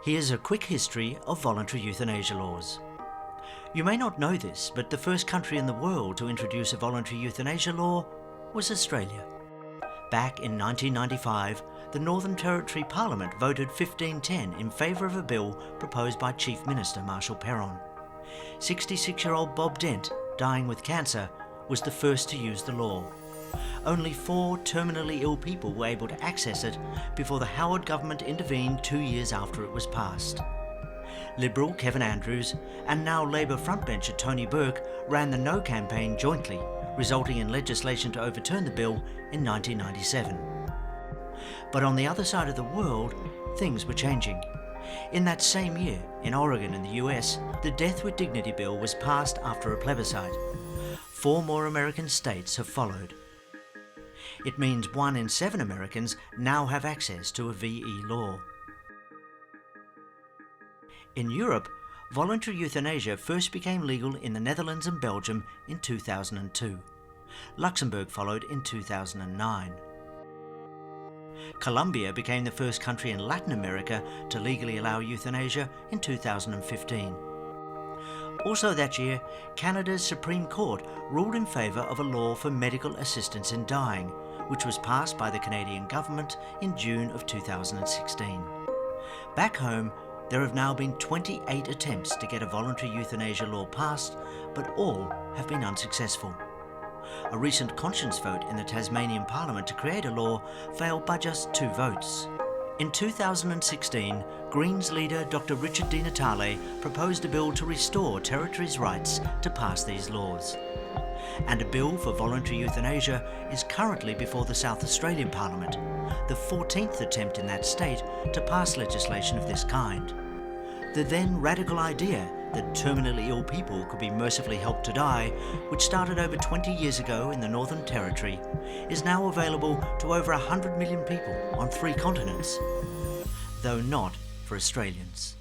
Here's a quick history of voluntary euthanasia laws. You may not know this, but the first country in the world to introduce a voluntary euthanasia law was Australia. Back in 1995, the Northern Territory Parliament voted 15-10 in favour of a bill proposed by Chief Minister Marshal Perron. 66-year-old Bob Dent, dying with cancer, was the first to use the law. Only 4 terminally ill people were able to access it before the Howard government intervened 2 years after it was passed. Liberal Kevin Andrews and now Labor frontbencher Tony Burke ran the No campaign jointly, resulting in legislation to overturn the bill in 1997. But on the other side of the world, things were changing. In that same year, in Oregon in the US, the Death with Dignity bill was passed after a plebiscite. 4 more American states have followed. It means 1 in 7 Americans now have access to a VE law. In Europe, voluntary euthanasia first became legal in the Netherlands and Belgium in 2002. Luxembourg followed in 2009. Colombia became the first country in Latin America to legally allow euthanasia in 2015. Also that year, Canada's Supreme Court ruled in favour of a law for medical assistance in dying, which was passed by the Canadian government in June of 2016. Back home, there have now been 28 attempts to get a voluntary euthanasia law passed, but all have been unsuccessful. A recent conscience vote in the Tasmanian Parliament to create a law failed by just 2 votes. In 2016, Greens leader Dr Richard Di Natale proposed a bill to restore territories' rights to pass these laws. And a bill for voluntary euthanasia is currently before the South Australian Parliament, the 14th attempt in that state to pass legislation of this kind. The then radical idea that terminally ill people could be mercifully helped to die, which started over 20 years ago in the Northern Territory, is now available to over 100 million people on 3 continents, though not for Australians.